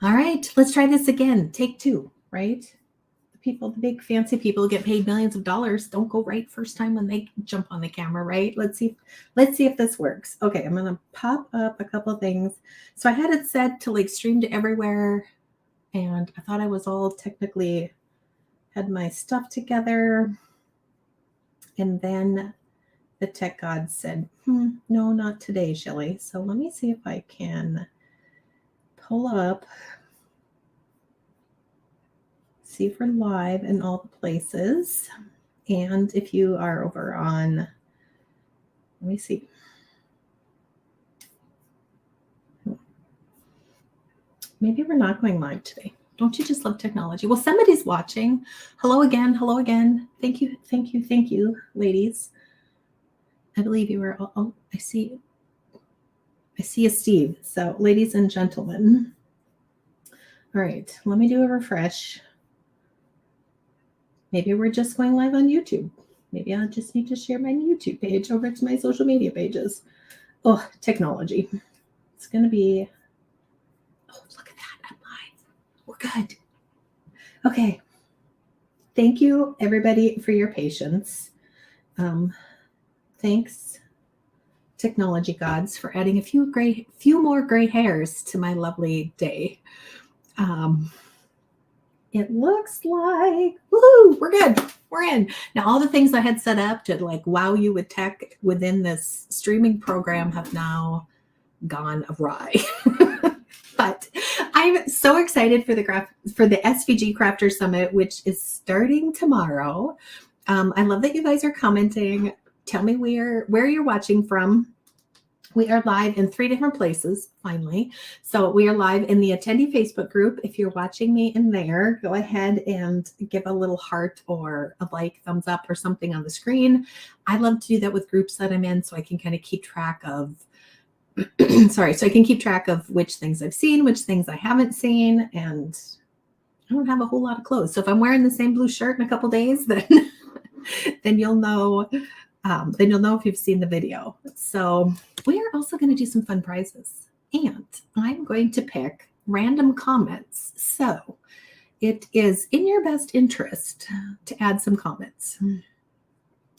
All right, let's try this again. Take two, right? The big fancy people who get paid millions of dollars don't go right first time when they jump on the camera, right? Let's see if this works. Okay, I'm gonna pop up a couple of things. So I had it set to like stream to everywhere, and I thought I was all technically had my stuff together. And then the tech god said, no, not today, Shelly. So let me see if I can pull up, see if we're live in all the places. And if you are over on, let me see. Maybe we're not going live today. Don't you just love technology? Well, somebody's watching. Hello again. Hello again. Thank you, ladies. I believe you were. Oh, I see a Steve. So, ladies and gentlemen. All right, let me do a refresh. Maybe we're just going live on YouTube. Maybe I just need to share my YouTube page over to my social media pages. Oh, technology. It's going to be, oh, look at that. I'm live. We're good. Okay. Thank you, everybody, for your patience. Thanks, technology gods, for adding a few more gray hairs to my lovely day. It looks like, woohoo, we're good. We're in. Now, all the things I had set up to like wow you with tech within this streaming program have now gone awry. But I'm so excited for the SVG Crafter Summit, which is starting tomorrow. I love that you guys are commenting. Tell me where you're watching from. We are live in 3 different places, finally. So we are live in the attendee Facebook group. If you're watching me in there, go ahead and give a little heart or a like, thumbs up or something on the screen. I love to do that with groups that I'm in so I can kind of keep track of, so I can keep track of which things I've seen, which things I haven't seen, and I don't have a whole lot of clothes. So if I'm wearing the same blue shirt in a couple days, then you'll know. Then you'll know if you've seen the video. So we are also going to do some fun prizes, and I'm going to pick random comments. So it is in your best interest to add some comments.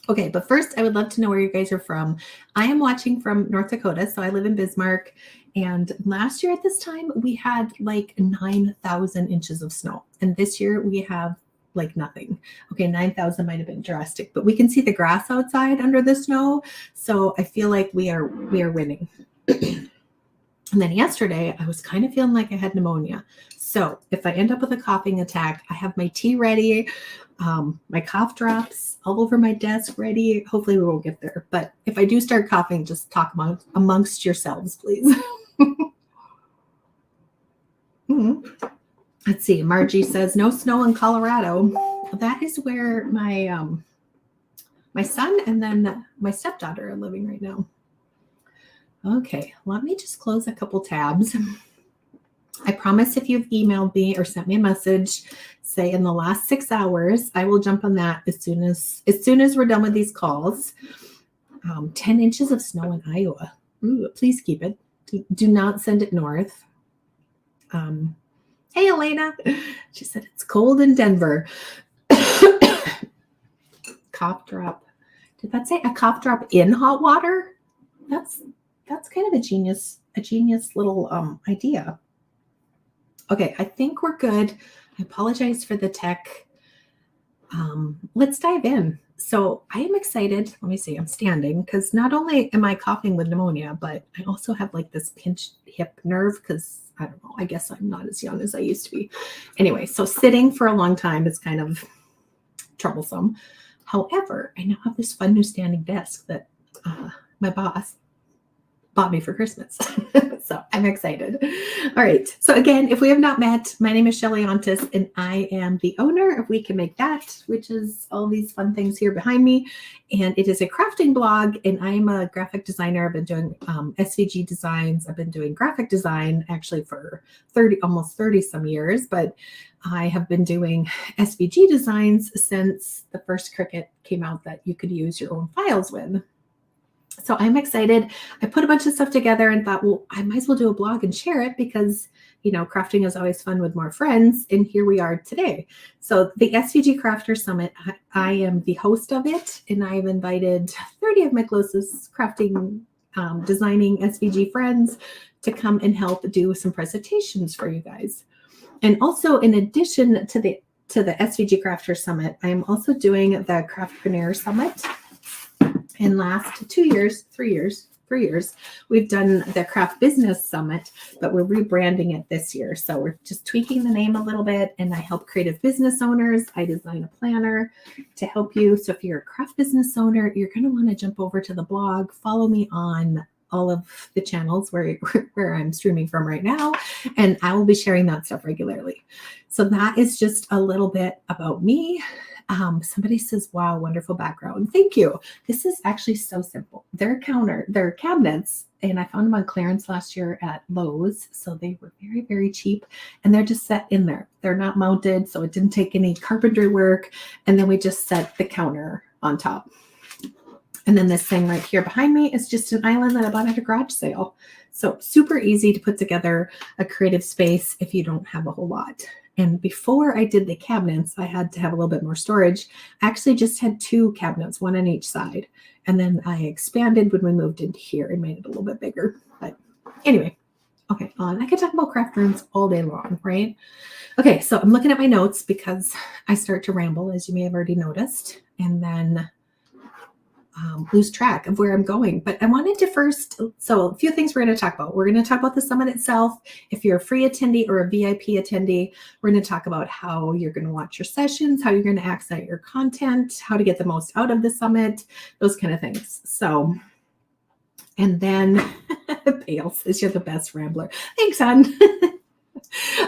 Okay, but first I would love to know where you guys are from. I am watching from North Dakota, so I live in Bismarck. And last year at this time, we had like 9,000 inches of snow. And this year we have like nothing. Okay, 9,000 might have been drastic, but we can see the grass outside under the snow. So I feel like we are winning. And then yesterday, I was kind of feeling like I had pneumonia. So if I end up with a coughing attack, I have my tea ready, my cough drops all over my desk ready. Hopefully we won't get there. But if I do start coughing, just talk amongst yourselves, please. Let's see. Margie says, no snow in Colorado. That is where my my son and then my stepdaughter are living right now. Okay, let me just close a couple tabs. I promise if you've emailed me or sent me a message, say in the last 6 hours, I will jump on that as soon as we're done with these calls. 10 inches of snow in Iowa. Ooh, please keep it. Do not send it north. Hey, Elena. She said it's cold in Denver. Cough drop. Did that say a cough drop in hot water? That's kind of a genius little idea. Okay, I think we're good. I apologize for the tech. Let's dive in. So I am excited. Let me see. I'm standing because not only am I coughing with pneumonia, but I also have like this pinched hip nerve because I don't know. I guess I'm not as young as I used to be. Anyway, so sitting for a long time is kind of troublesome. However, I now have this fun new standing desk that my boss bought me for Christmas. So I'm excited. All right. So again, if we have not met, my name is Shelly Ontis, and I am the owner of We Can Make That, which is all these fun things here behind me. And it is a crafting blog, and I am a graphic designer. I've been doing SVG designs. I've been doing graphic design actually for almost 30 some years, but I have been doing SVG designs since the first Cricut came out that you could use your own files with. So I'm excited. I put a bunch of stuff together and thought, well, I might as well do a blog and share it because, crafting is always fun with more friends. And here we are today. So the SVG Crafter Summit, I am the host of it, and I've invited 30 of my closest crafting, designing SVG friends to come and help do some presentations for you guys. And also, in addition to the SVG Crafter Summit, I am also doing the Craftpreneur Summit. In last 3 years, we've done the Craft Business Summit, but we're rebranding it this year. So we're just tweaking the name a little bit, and I help creative business owners. I design a planner to help you. So if you're a craft business owner, you're going to want to jump over to the blog, follow me on all of the channels where I'm streaming from right now, and I will be sharing that stuff regularly. So that is just a little bit about me. Somebody says, wow, wonderful background. Thank you. This is actually so simple. They're cabinets, and I found them on clearance last year at Lowe's. So they were very, very cheap, and they're just set in there. They're not mounted, so it didn't take any carpentry work. And then we just set the counter on top. And then this thing right here behind me is just an island that I bought at a garage sale. So super easy to put together a creative space if you don't have a whole lot. And before I did the cabinets, I had to have a little bit more storage. I actually just had 2 cabinets, one on each side. And then I expanded when we moved into here and made it a little bit bigger. But anyway, okay, I could talk about craft rooms all day long, right? Okay, so I'm looking at my notes because I start to ramble, as you may have already noticed, and then lose track of where I'm going. But I wanted to first, so a few things we're going to talk about. We're going to talk about the summit itself. If you're a free attendee or a VIP attendee, we're going to talk about how you're going to watch your sessions, how you're going to access your content, how to get the most out of the summit, those kind of things. So, and then Pale says you're the best rambler. Thanks, hon.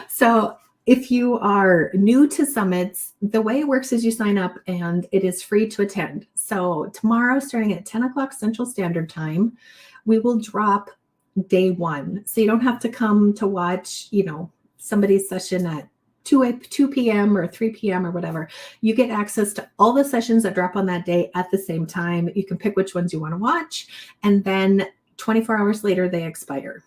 So if you are new to summits, the way it works is you sign up and it is free to attend. So tomorrow, starting at 10 o'clock Central Standard Time, we will drop day 1. So you don't have to come to watch, somebody's session at 2 p.m. or 3 p.m. or whatever. You get access to all the sessions that drop on that day at the same time. You can pick which ones you want to watch. And then 24 hours later, they expire.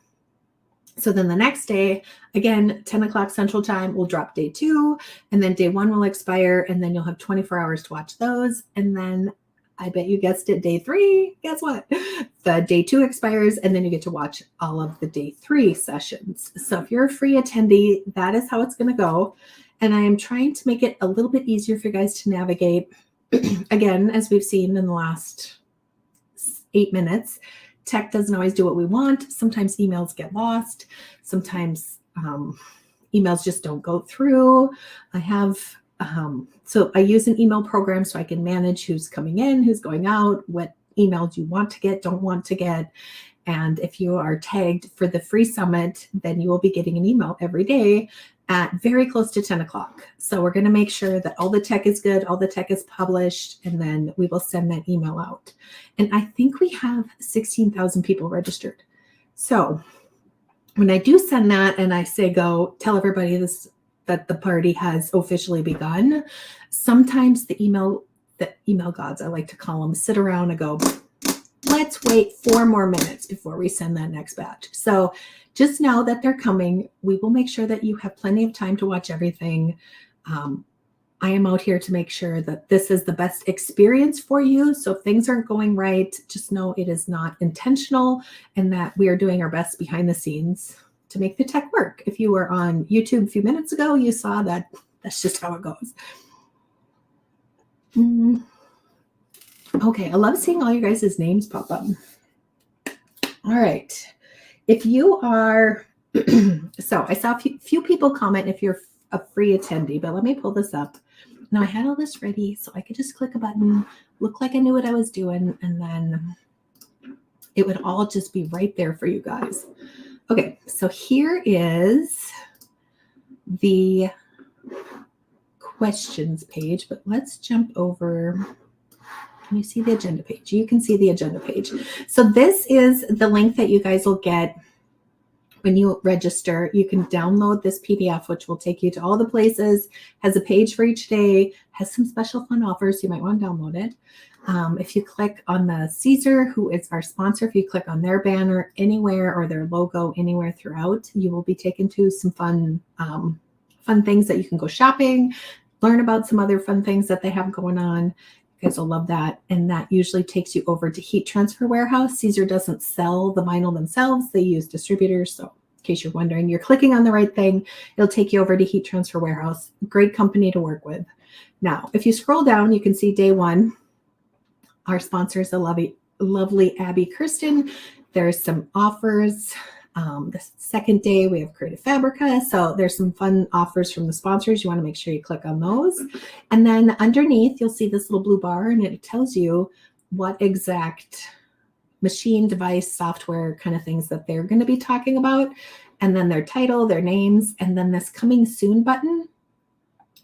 So then the next day, again, 10 o'clock Central Time, we'll drop day 2, and then day 1 will expire, and then you'll have 24 hours to watch those. And then I bet you guessed it, day 3, guess what? The day 2 expires, and then you get to watch all of the day 3 sessions. So if you're a free attendee, that is how it's going to go. And I am trying to make it a little bit easier for you guys to navigate. Again, as we've seen in the last 8 minutes, tech doesn't always do what we want. Sometimes emails get lost. Sometimes emails just don't go through. I have, so I use an email program so I can manage who's coming in, who's going out, what emails you want to get, don't want to get. And if you are tagged for the free summit, then you will be getting an email every day at very close to 10 o'clock. So we're going to make sure that all the tech is good, all the tech is published, and then we will send that email out. And I think we have 16,000 people registered. So when I do send that and I say, go tell everybody this, that the party has officially begun, sometimes the email gods, I like to call them, sit around and go, let's wait 4 more minutes before we send that next batch. So just know that they're coming. We will make sure that you have plenty of time to watch everything. I am out here to make sure that this is the best experience for you. So if things aren't going right, just know it is not intentional and that we are doing our best behind the scenes to make the tech work. If you were on YouTube a few minutes ago, you saw that that's just how it goes. Okay, I love seeing all you guys' names pop up. All right. If you are, so I saw a few people comment if you're a free attendee, but let me pull this up. Now I had all this ready, so I could just click a button, look like I knew what I was doing, and then it would all just be right there for you guys. Okay, so here is the questions page, but let's jump over. Can you see the agenda page? You can see the agenda page. So this is the link that you guys will get when you register. You can download this PDF, which will take you to all the places, has a page for each day, has some special fun offers. You might want to download it. If you click on the Caesar, who is our sponsor, if you click on their banner anywhere or their logo anywhere throughout, you will be taken to some fun things that you can go shopping, learn about some other fun things that they have going on. You guys will love that. And that usually takes you over to Heat Transfer Warehouse. Caesar doesn't sell the vinyl themselves. They use distributors. So in case you're wondering, you're clicking on the right thing. It'll take you over to Heat Transfer Warehouse. Great company to work with. Now, if you scroll down, you can see day one. Our sponsor is the lovely Abby Kirsten. There's some offers. The second day, we have Creative Fabrica. So there's some fun offers from the sponsors. You want to make sure you click on those. And then underneath, you'll see this little blue bar, and it tells you what exact machine, device, software kind of things that they're going to be talking about. And then their title, their names, and then this coming soon button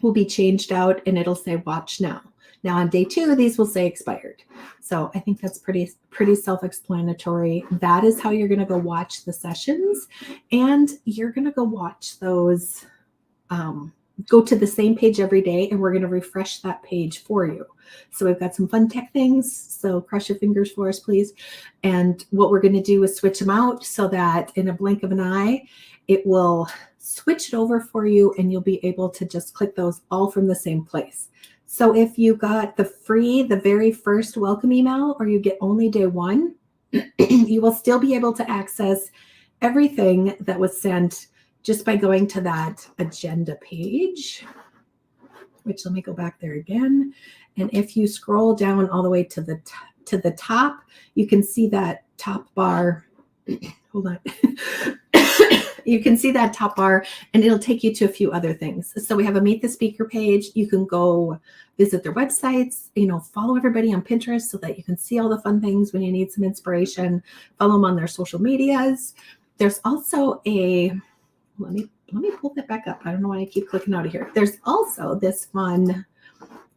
will be changed out, and it'll say watch now. Now on day 2, these will say expired. So I think that's pretty self-explanatory. That is how you're going to go watch the sessions, and you're going to go watch those, go to the same page every day, and we're going to refresh that page for you. So we've got some fun tech things. So cross your fingers for us, please. And what we're going to do is switch them out so that in a blink of an eye, it will switch it over for you, and you'll be able to just click those all from the same place. So if you got the very first welcome email, or you get only day 1, you will still be able to access everything that was sent just by going to that agenda page, which let me go back there again. And if you scroll down all the way to the top, you can see that top bar. Hold on. You can see that top bar, and it'll take you to a few other things. So we have a Meet the Speaker page. You can go visit their websites, follow everybody on Pinterest so that you can see all the fun things when you need some inspiration. Follow them on their social medias. There's also let me pull that back up. I don't know why I keep clicking out of here. There's also this fun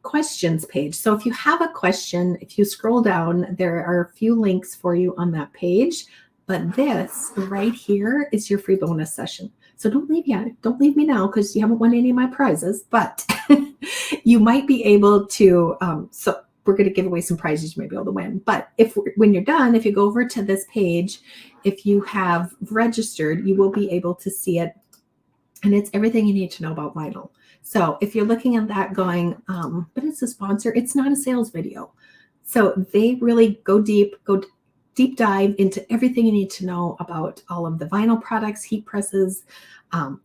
questions page. So if you have a question, if you scroll down, there are a few links for you on that page. But this right here is your free bonus session. So don't leave yet. Don't leave me now because you haven't won any of my prizes. But you might be able to. So we're going to give away some prizes you may be able to win. But when you're done, if you go over to this page, if you have registered, you will be able to see it. And it's everything you need to know about vinyl. So if you're looking at that going, but it's a sponsor, it's not a sales video. So they really go deep dive into everything you need to know about all of the vinyl products, heat presses,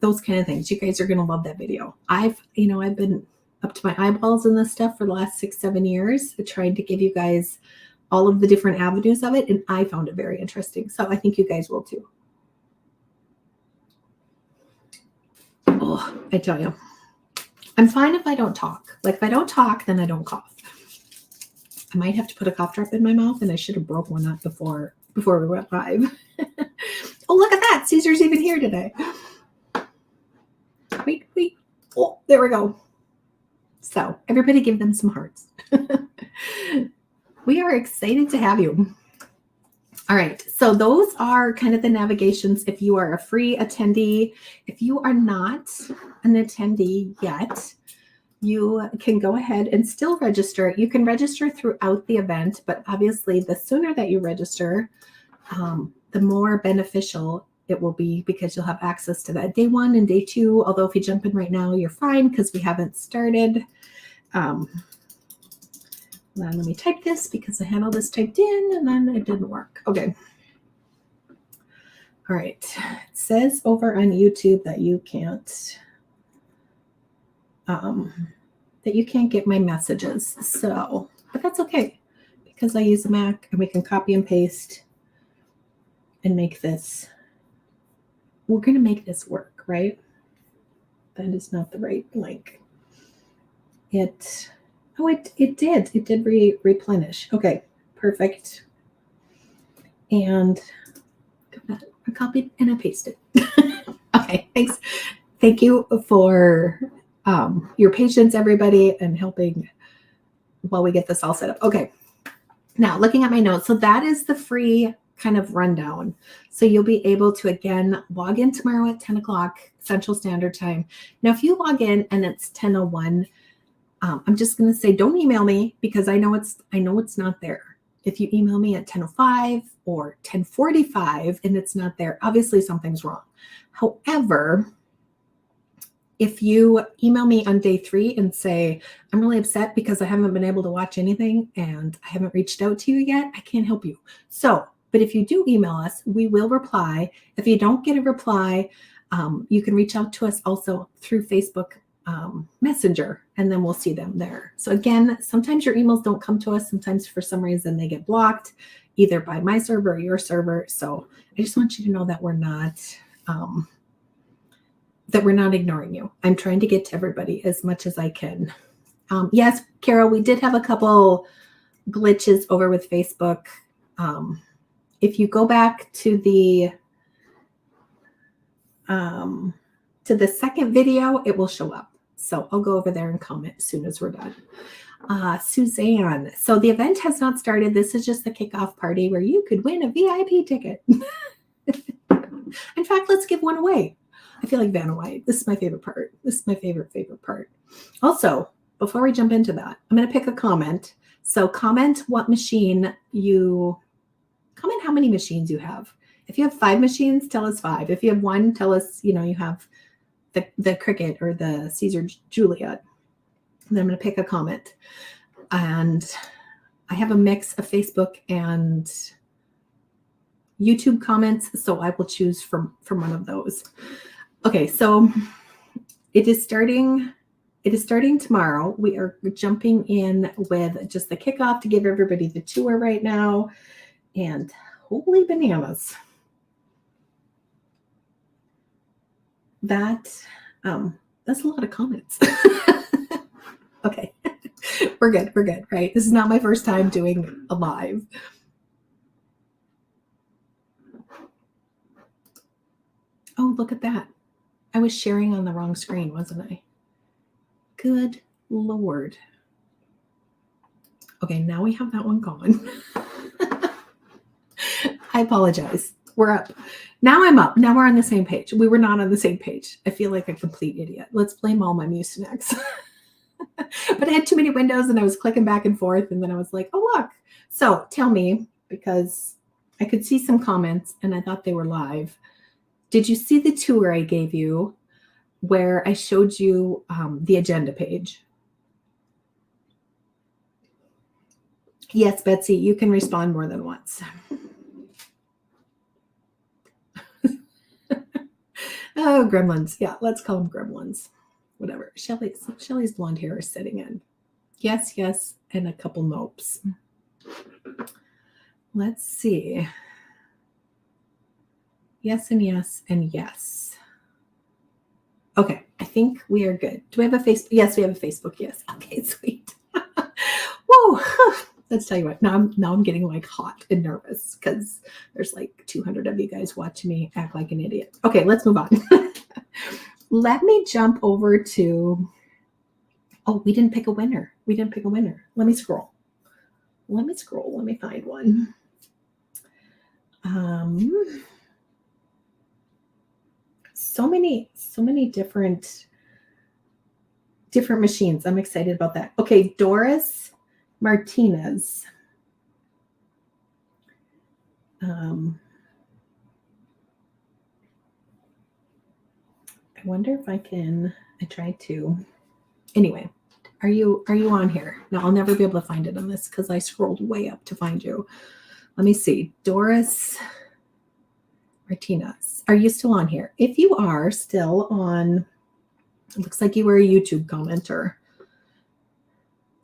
those kind of things. You guys are going to love that video. I've been up to my eyeballs in this stuff for the last 6-7 years, trying to give you guys all of the different avenues of it. And I found it very interesting. So I think you guys will too. Oh, I tell you, I'm fine if I don't talk. Like if I don't talk, then I don't cough. I might have to put a cough drop in my mouth, and I should have broke one up before we went live. Oh, look at that. Caesar's even here today. Wait. Oh, there we go. So everybody give them some hearts. We are excited to have you. All right. So those are kind of the navigations. If you are a free attendee, if you are not an attendee yet, you can go ahead and still register. You can register throughout the event, but obviously the sooner that you register, the more beneficial it will be because you'll have access to that day 1 and day 2. Although if you jump in right now, you're fine because we haven't started. Now let me type this because I had all this typed in and then it didn't work. Okay. All right. It says over on YouTube that you can't get my messages. So, but that's okay because I use a Mac and we can copy and paste and make this. We're going to make this work, right? That is not the right link. It did replenish. Okay, perfect. And I copied and I pasted. Okay, thanks. Thank you for your patience, everybody, and helping while we get this all set up. Okay, now looking at my notes. So that is the free kind of rundown. So you'll be able to, again, log in tomorrow at 10 o'clock Central Standard Time. Now, if you log in and it's 10:01, I'm just going to say, don't email me because I know it's not there. If you email me at 10:05 or 10:45 and it's not there, obviously something's wrong. However, if you email me on day 3 and say, I'm really upset because I haven't been able to watch anything and I haven't reached out to you yet, I can't help you. So, but if you do email us, we will reply. If you don't get a reply, you can reach out to us also through Facebook Messenger, and then we'll see them there. So again, sometimes your emails don't come to us. Sometimes for some reason they get blocked either by my server or your server. So I just want you to know that we're not ignoring you. I'm trying to get to everybody as much as I can. Yes, Carol, we did have a couple glitches over with Facebook. If you go back to the second video, it will show up. So I'll go over there and comment as soon as we're done. Suzanne, so the event has not started. This is just the kickoff party where you could win a VIP ticket. In fact, let's give one away. I feel like Vanna White. This is my favorite part. This is my favorite part. Also, before we jump into that, I'm going to pick a comment. So comment what machine comment how many machines you have. If you have 5 machines, tell us 5. If you have 1, tell us, you have the Cricket or the Caesar Juliet. And then I'm going to pick a comment. And I have a mix of Facebook and YouTube comments, so I will choose from one of those. Okay, so it is starting tomorrow. We are jumping in with just the kickoff to give everybody the tour right now. And holy bananas. That's a lot of comments. Okay. We're good, right? This is not my first time doing a live. Oh, look at that. I was sharing on the wrong screen, wasn't I? Good Lord. Okay, now we have that one gone. I apologize. We're up. Now I'm up. Now we're on the same page. We were not on the same page. I feel like a complete idiot. Let's blame all my Mucinex. But I had too many windows and I was clicking back and forth. And then I was like, oh, look. So tell me, because I could see some comments and I thought they were live. Did you see the tour I gave you where I showed you the agenda page? Yes, Betsy, you can respond more than once. Oh, gremlins. Yeah, let's call them gremlins. Whatever. Shelly's blonde hair is setting in. Yes, and a couple nopes. Let's see. Yes, and yes, and yes. Okay, I think we are good. Do we have a Facebook? Yes, we have a Facebook. Yes. Okay, sweet. Whoa. Let's tell you what. Now I'm getting like hot and nervous because there's like 200 of you guys watching me act like an idiot. Okay, let's move on. Let me jump over to. Oh, we didn't pick a winner. Let me scroll. Let me find one. So many different machines. I'm excited about that. Okay, Doris Martinez. I wonder if I try to. Anyway, are you on here? No, I'll never be able to find it on this because I scrolled way up to find you. Let me see. Doris Martinez. Are you still on here? If you are still on, it looks like you were a YouTube commenter.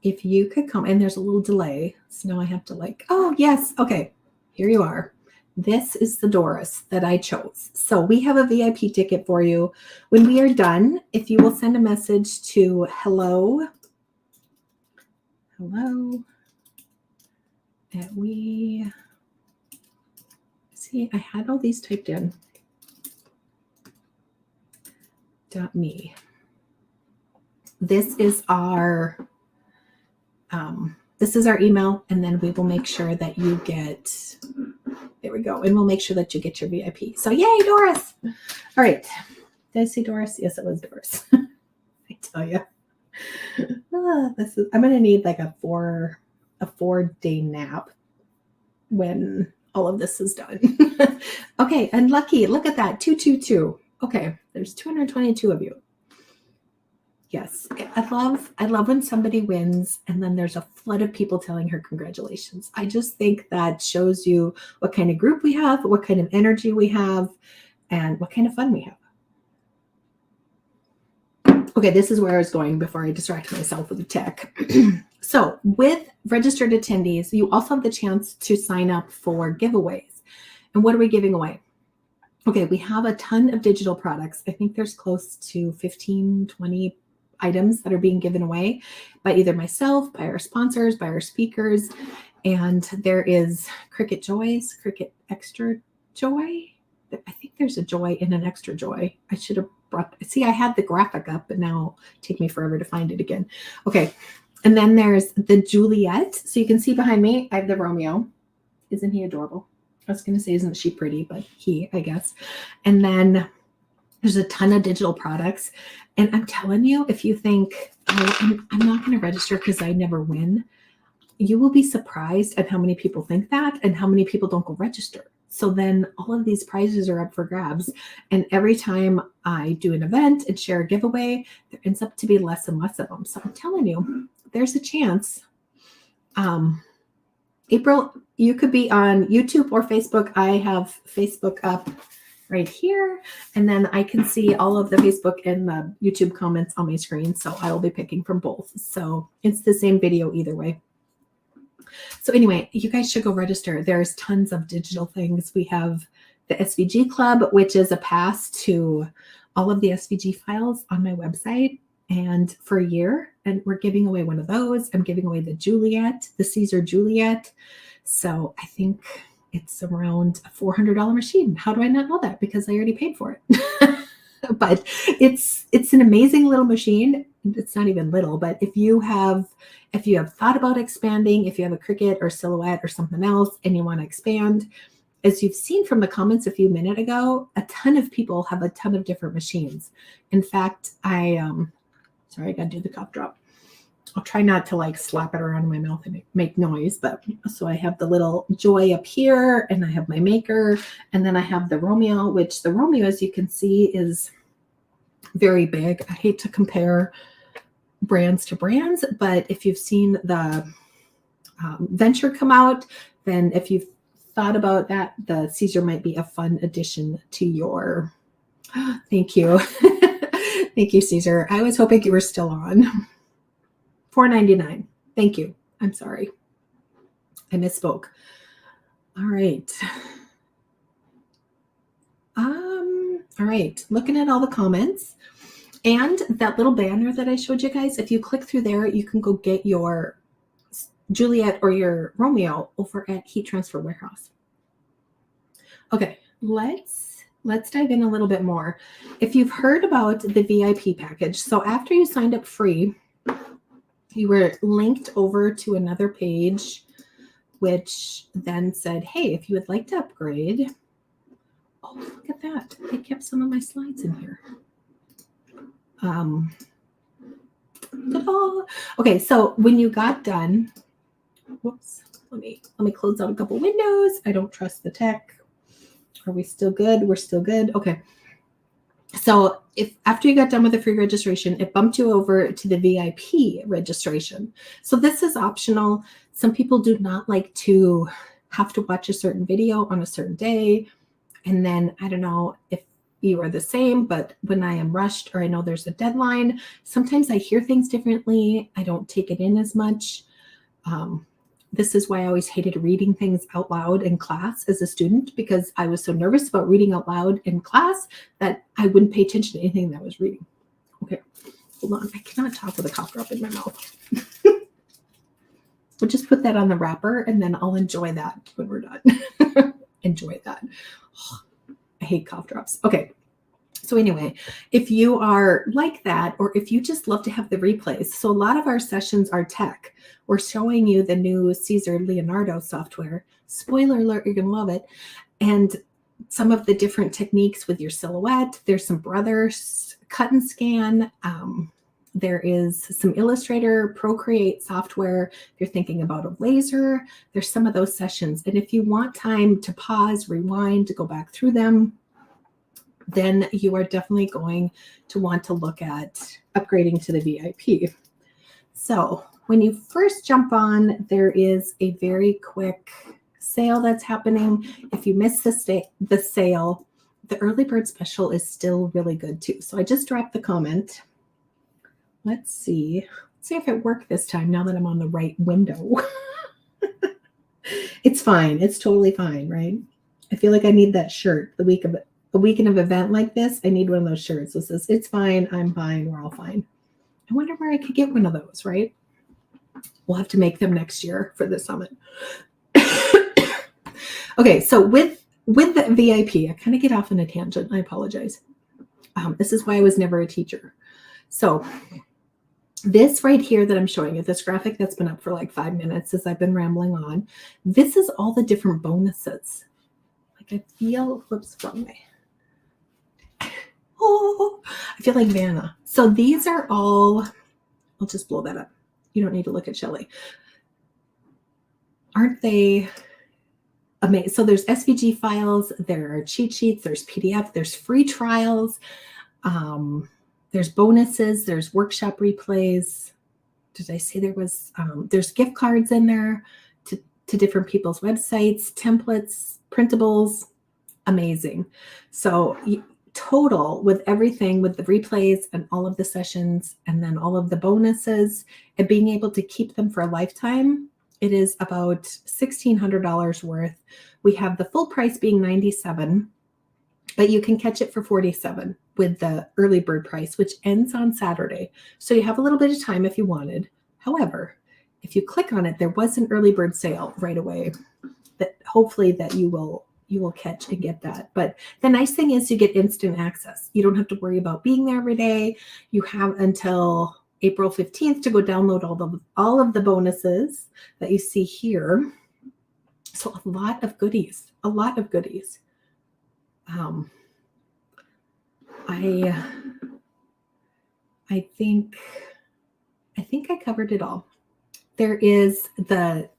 If you could come, and there's a little delay. So now I have to oh, yes. Okay, here you are. This is the Doris that I chose. So we have a VIP ticket for you. When we are done, if you will send a message to hello, that we see, I had all these typed in. .me. This is our email, and then we will make sure that you get. There we go, and we'll make sure that you get your VIP. So yay, Doris! All right, did I see Doris? Yes, it was Doris. I tell you, I'm gonna need like a 4-day nap when all of this is done. Okay, and lucky, look at that, 222. Okay, there's 222 of you. Yes, I love when somebody wins and then there's a flood of people telling her congratulations. I just think that shows you what kind of group we have, what kind of energy we have, and what kind of fun we have. Okay, this is where I was going before I distracted myself with the tech. So with registered attendees, you also have the chance to sign up for giveaways. And what are we giving away? Okay, we have a ton of digital products. I think there's close to 15, 20 items that are being given away by either myself, by our sponsors, by our speakers. And there is Cricut Joys, Cricut Extra Joy. I think there's a joy and an extra joy. I should have see, I had the graphic up, but now it'll take me forever to find it again. Okay. And then there's the Juliet. So you can see behind me, I have the Romeo. Isn't he adorable? I was going to say, isn't she pretty, but I guess. And then there's a ton of digital products. And I'm telling you, if you think, oh, I'm not going to register because I never win, you will be surprised at how many people think that and how many people don't go register. So then all of these prizes are up for grabs. And every time I do an event and share a giveaway, there ends up to be less and less of them. So I'm telling you, there's a chance. April, you could be on YouTube or Facebook. I have Facebook up right here. And then I can see all of the Facebook and the YouTube comments on my screen. So I will be picking from both. So it's the same video either way. So anyway, you guys should go register. There's tons of digital things. We have the SVG Club, which is a pass to all of the SVG files on my website and for a year. And we're giving away one of those. I'm giving away the Juliet, the Caesar Juliet. So I think it's around a $400 machine. How do I not know that? Because I already paid for it. But it's an amazing little machine. It's not even little, but if you have thought about expanding, if you have a Cricut or Silhouette or something else and you want to expand, as you've seen from the comments a few minutes ago, a ton of people have a ton of different machines. In fact, sorry, I got to do the cough drop. I'll try not to like slap it around in my mouth and make noise, but so I have the little Joy up here and I have my Maker and then I have the Romeo, which the Romeo, as you can see, is very big. I hate to compare brands to brands, but if you've seen the Venture come out, then if you've thought about that, the Caesar might be a fun addition to your, thank you. Thank you, Caesar. I was hoping you were still on. $4.99. Thank you. I'm sorry. I misspoke. All right. All right. Looking at all the comments and that little banner that I showed you guys, if you click through there, you can go get your Juliet or your Romeo over at Heat Transfer Warehouse. Okay, let's dive in a little bit more. If you've heard about the VIP package, so after you signed up free, you were linked over to another page, which then said, hey, if you would like to upgrade, oh, look at that. I kept some of my slides in here. Okay, so when you got done, whoops, let me close out a couple windows. I don't trust the tech. Are we still good? We're still good. Okay. So if after you got done with the free registration, it bumped you over to the VIP registration. So this is optional. Some people do not like to have to watch a certain video on a certain day. And then I don't know if you are the same, but when I am rushed or I know there's a deadline, sometimes I hear things differently. I don't take it in as much. This is why I always hated reading things out loud in class as a student, because I was so nervous about reading out loud in class that I wouldn't pay attention to anything that I was reading. Okay, hold on. I cannot talk with a cough drop in my mouth. We'll just put that on the wrapper and then I'll enjoy that when we're done. Enjoy that. Oh, I hate cough drops. Okay. So anyway, if you are like that, or if you just love to have the replays, so a lot of our sessions are tech. We're showing you the new Caesar Leonardo software. Spoiler alert, you're going to love it. And some of the different techniques with your Silhouette. There's some brothers, cut and scan. There is some Illustrator, Procreate software. If you're thinking about a laser, there's some of those sessions. And if you want time to pause, rewind, to go back through them, then you are definitely going to want to look at upgrading to the VIP. So when you first jump on, there is a very quick sale that's happening. If you miss the sale, the early bird special is still really good too. So I just dropped the comment. Let's see if it worked this time now that I'm on the right window. It's fine. It's totally fine, right? I feel like I need that shirt the weekend of event like this. I need one of those shirts that says, it's fine, I'm fine, we're all fine. I wonder where I could get one of those, right? We'll have to make them next year for the summit. Okay, so with the VIP, I kind of get off on a tangent. I apologize. This is why I was never a teacher. So this right here that I'm showing you, this graphic that's been up for like 5 minutes as I've been rambling on, this is all the different bonuses. Like I feel, whoops, wrong way. Oh, I feel like Vanna. So these are all, I'll just blow that up. You don't need to look at Shelly. Aren't they amazing? So there's SVG files, there are cheat sheets, there's PDF, there's free trials, there's bonuses, there's workshop replays. Did I say there was, there's gift cards in there to different people's websites, templates, printables, amazing. So total with everything, with the replays and all of the sessions and then all of the bonuses and being able to keep them for a lifetime, it is about $1,600 worth. We have the full price being $97, but you can catch it for $47 with the early bird price, which ends on Saturday. So you have a little bit of time if you wanted. However, if you click on it, there was an early bird sale right away that hopefully that you will catch and get that. But the nice thing is you get instant access. You don't have to worry about being there every day. You have until April 15th to go download all of the bonuses that you see here. So a lot of goodies. I think I covered it all. There is the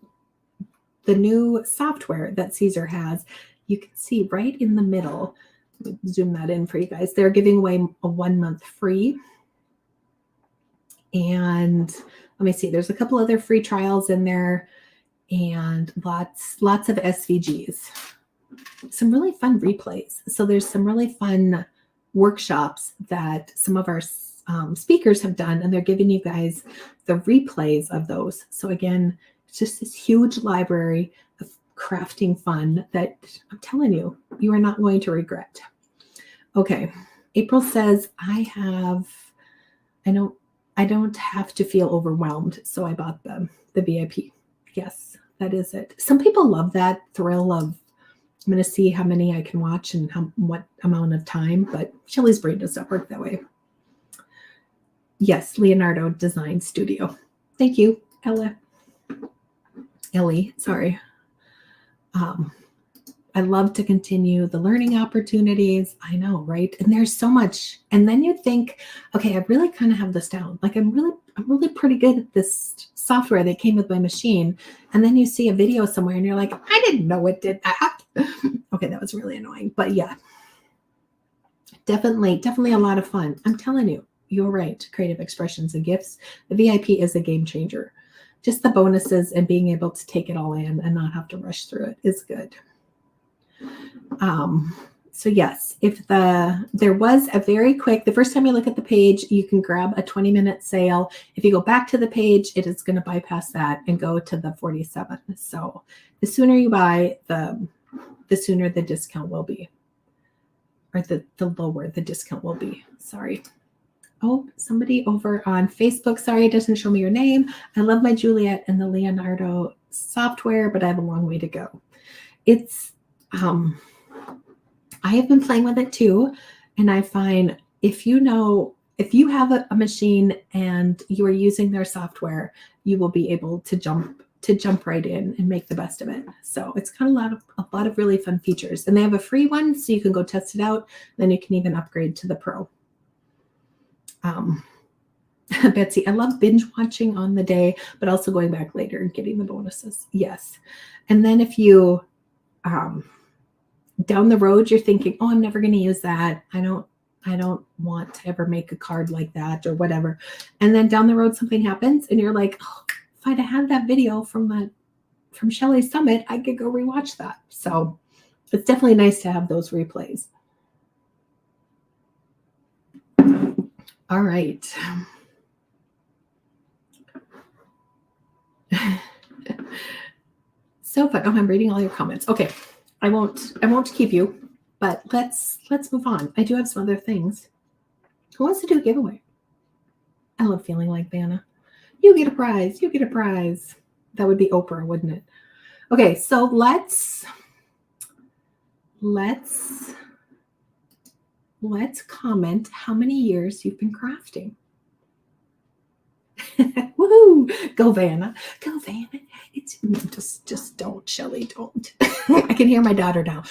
new software that Caesar has. You can see right in the middle. Let me zoom that in for you guys. They're giving away a 1 month free. And let me see, there's a couple other free trials in there and lots of SVGs. Some really fun replays. So there's some really fun workshops that some of our speakers have done, and they're giving you guys the replays of those. So again, it's just this huge library of crafting fun that I'm telling you, you are not going to regret. Okay, April says, I don't have to feel overwhelmed, so I bought the VIP. Yes, that is it. Some people love that thrill of, I'm going to see how many I can watch and what amount of time, but Shelly's brain does not work that way. Yes, Leonardo Design Studio. Thank you, Ellie, sorry. I love to continue the learning opportunities. I know, right? And there's so much. And then you think, okay, I really kind of have this down. Like I'm really pretty good at this software that came with my machine. And then you see a video somewhere and you're like, I didn't know it did that. Okay, that was really annoying. But yeah, definitely a lot of fun. I'm telling you, you're right. Creative expressions and gifts. The VIP is a game changer. Just the bonuses and being able to take it all in and not have to rush through it is good. So yes, if there was a very quick, the first time you look at the page, you can grab a 20-minute sale. If you go back to the page, it is going to bypass that and go to the 47. So the sooner you buy, the sooner the discount will be, or the lower the discount will be. Sorry. Oh, somebody over on Facebook. Sorry, it doesn't show me your name. I love my Juliet and the Leonardo software, but I have a long way to go. It's, I have been playing with it too. And I find if you have a machine and you are using their software, you will be able to jump right in and make the best of it. So it's got a lot of really fun features, and they have a free one, so you can go test it out. Then you can even upgrade to the Pro. Betsy, I love binge watching on the day, but also going back later and getting the bonuses. Yes. And then if you, down the road, you're thinking, oh, I'm never going to use that. I don't want to ever make a card like that or whatever. And then down the road, something happens and you're like, oh, if I'd had that video from Shelley's Summit, I could go rewatch that. So it's definitely nice to have those replays. All right. So fun. Oh, I'm reading all your comments. Okay. I won't keep you, but let's move on. I do have some other things. Who wants to do a giveaway? I love feeling like Vanna. You get a prize. You get a prize. That would be Oprah, wouldn't it? Okay, so let's comment how many years you've been crafting. Woohoo! Go Vanna. Go Vanna. It's just don't, Shelley, don't. I can hear my daughter now.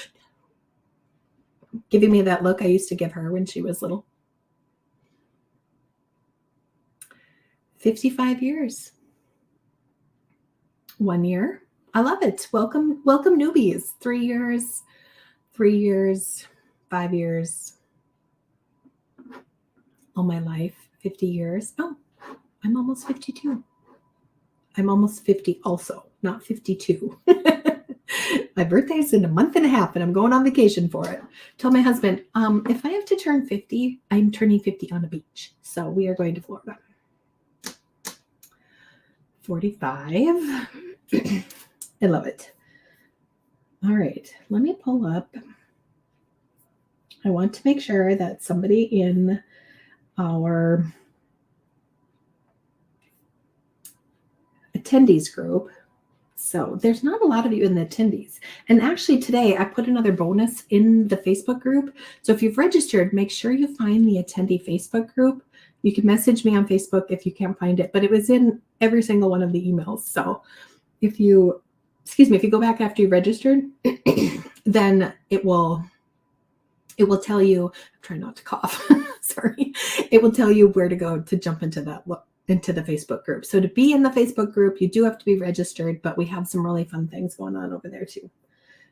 Giving me that look I used to give her when she was little. 55 years. 1 year. I love it. Welcome newbies. 3 years, 3 years, 5 years. All my life, 50 years. Oh, I'm almost 52. I'm almost 50 also, not 52. My birthday is in a month and a half and I'm going on vacation for it. Told my husband, if I have to turn 50, I'm turning 50 on a beach. So we are going to Florida. 45. I love it. All right, let me pull up. I want to make sure that somebody in our attendees group. So there's not a lot of you in the attendees. And actually today I put another bonus in the Facebook group. So if you've registered, make sure you find the attendee Facebook group. You can message me on Facebook if you can't find it, but it was in every single one of the emails. So if you go back after you registered, then it will tell you, I'm trying not to cough, sorry. It will tell you where to go to jump into the Facebook group. So to be in the Facebook group, you do have to be registered, but we have some really fun things going on over there too.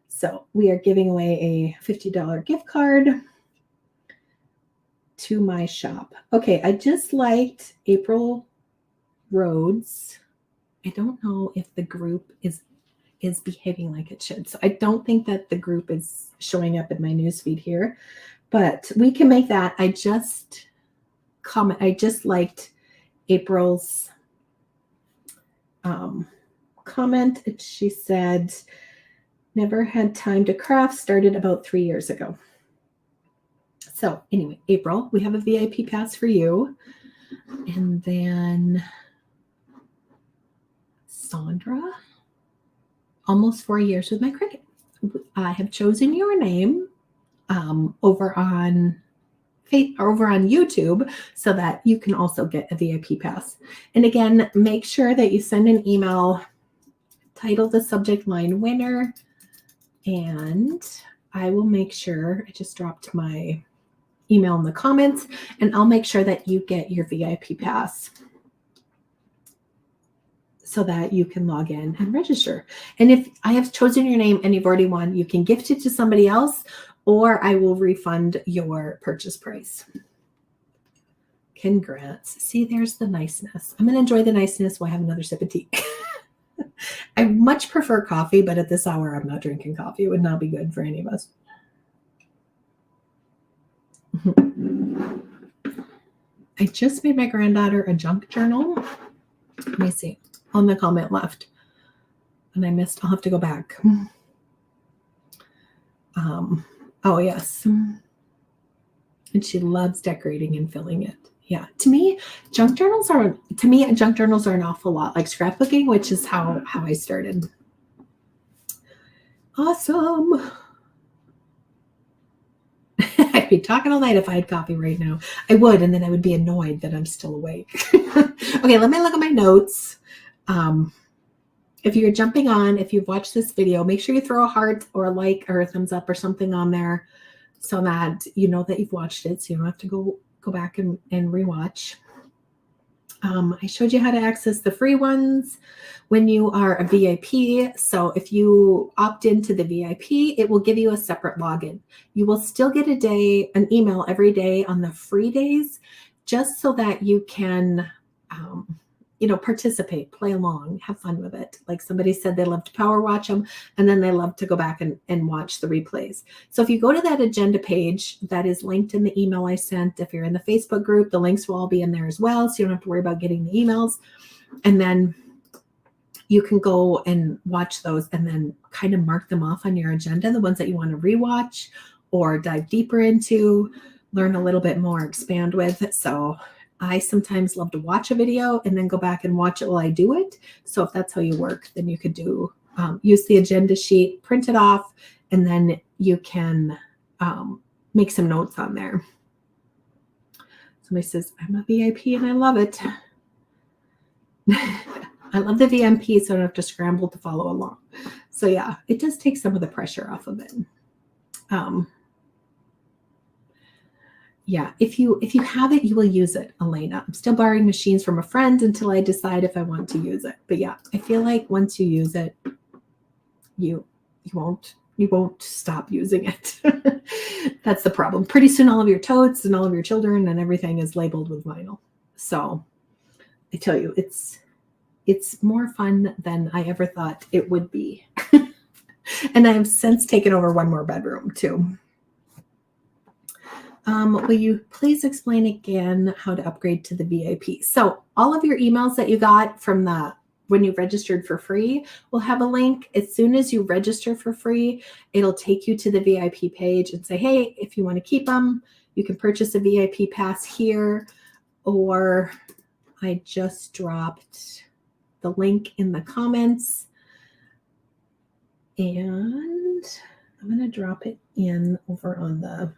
So we are giving away a $50 gift card to my shop. Okay, I just liked April Rhodes. I don't know if the group is behaving like it should. So I don't think that the group is showing up in my newsfeed here, but we can make that. I just liked April's comment. She said, never had time to craft, started about 3 years ago. So anyway, April, we have a VIP pass for you. And then Sandra, almost 4 years with my Cricut. I have chosen your name over on YouTube so that you can also get a VIP pass. And again, make sure that you send an email, title the subject line winner, and I will make sure, I just dropped my email in the comments, and I'll make sure that you get your VIP pass so that you can log in and register. And if I have chosen your name and you've already won, you can gift it to somebody else, or I will refund your purchase price. Congrats. See, there's the niceness. I'm going to enjoy the niceness while I have another sip of tea. I much prefer coffee, but at this hour, I'm not drinking coffee. It would not be good for any of us. I just made my granddaughter a junk journal. Let me see. On the comment left. And I missed. I'll have to go back. Oh, yes. And she loves decorating and filling it. Yeah. To me, junk journals are an awful lot like scrapbooking, which is how I started. Awesome. I'd be talking all night if I had coffee right now. I would, and then I would be annoyed that I'm still awake. Okay, let me look at my notes. If you're jumping on, if you've watched this video, make sure you throw a heart or a like or a thumbs up or something on there so that you know that you've watched it, so you don't have to go back and rewatch. I showed you how to access the free ones when you are a VIP. So if you opt into the VIP, it will give you a separate login. You will still get an email every day on the free days, just so that you can, participate, play along, have fun with it. Like somebody said, they love to power watch them, and then they love to go back and watch the replays. So if you go to that agenda page that is linked in the email I sent, if you're in the Facebook group, the links will all be in there as well. So you don't have to worry about getting the emails. And then you can go and watch those and then kind of mark them off on your agenda, the ones that you want to rewatch or dive deeper into, learn a little bit more, expand with. So I sometimes love to watch a video and then go back and watch it while I do it. So if that's how you work, then you could use the agenda sheet, print it off, and then you can make some notes on there. Somebody says, I'm a VIP and I love it. I love the VIP, so I don't have to scramble to follow along. So yeah, it does take some of the pressure off of it. Yeah, if you have it, you will use it, Elena. I'm still borrowing machines from a friend until I decide if I want to use it. But yeah, I feel like once you use it, you won't stop using it. That's the problem. Pretty soon all of your totes and all of your children and everything is labeled with vinyl. So I tell you, it's more fun than I ever thought it would be. And I have since taken over one more bedroom too. Will you please explain again how to upgrade to the VIP? So all of your emails that you got from when you registered for free will have a link. As soon as you register for free, it'll take you to the VIP page and say, hey, if you want to keep them, you can purchase a VIP pass here. Or I just dropped the link in the comments. And I'm going to drop it in over on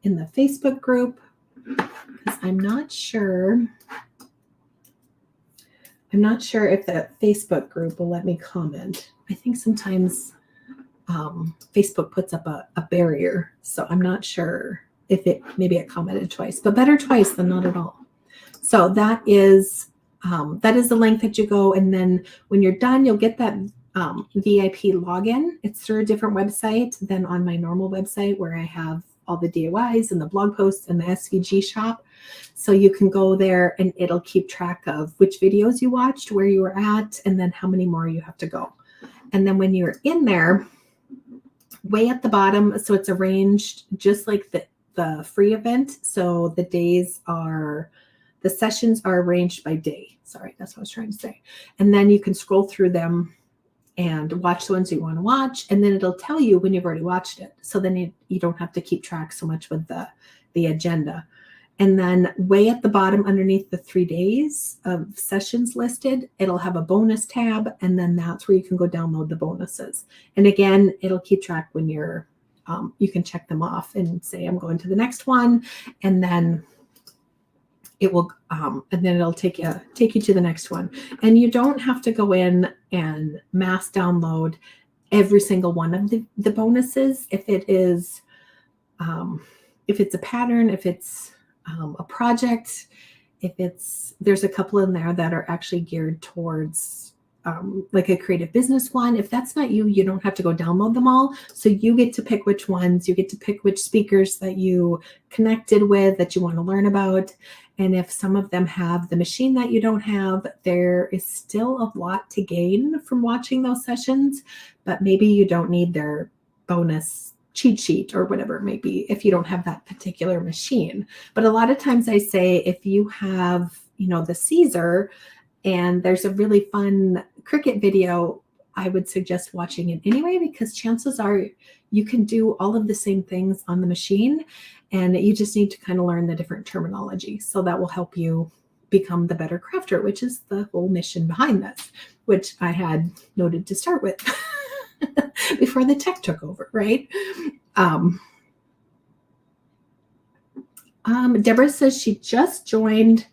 in the Facebook group, because I'm not sure if the Facebook group will let me comment. I think sometimes Facebook puts up a barrier, so I'm not sure if maybe it commented twice, but better twice than not at all. So that is the link that you go, and then when you're done, you'll get that VIP login. It's through a different website than on my normal website where I have all the DIYs and the blog posts and the SVG shop. So you can go there and it'll keep track of which videos you watched, where you were at, and then how many more you have to go. And then when you're in there, way at the bottom, so it's arranged just like the free event. So the sessions are arranged by day. Sorry, that's what I was trying to say. And then you can scroll through them and watch the ones you want to watch, and then it'll tell you when you've already watched it. So then you don't have to keep track so much with the agenda. And then way at the bottom underneath the 3 days of sessions listed, it'll have a bonus tab, and then that's where you can go download the bonuses. And again, it'll keep track when you can check them off and say, I'm going to the next one, and then it will, and then it'll take you to the next one. And you don't have to go in and mass download every single one of the bonuses. If it is, if it's a pattern, if it's a project, there's a couple in there that are actually geared towards like a creative business one. If that's not you, you don't have to go download them all. So you get to pick which ones, you get to pick which speakers that you connected with that you want to learn about. And if some of them have the machine that you don't have, there is still a lot to gain from watching those sessions, but maybe you don't need their bonus cheat sheet or whatever it may be if you don't have that particular machine. But a lot of times I say, if you have, the Caesar and there's a really fun Cricut video, I would suggest watching it anyway, because chances are you can do all of the same things on the machine, and you just need to kind of learn the different terminology. So that will help you become the better crafter, which is the whole mission behind this, which I had noted to start with before the tech took over, right? Deborah says she just joined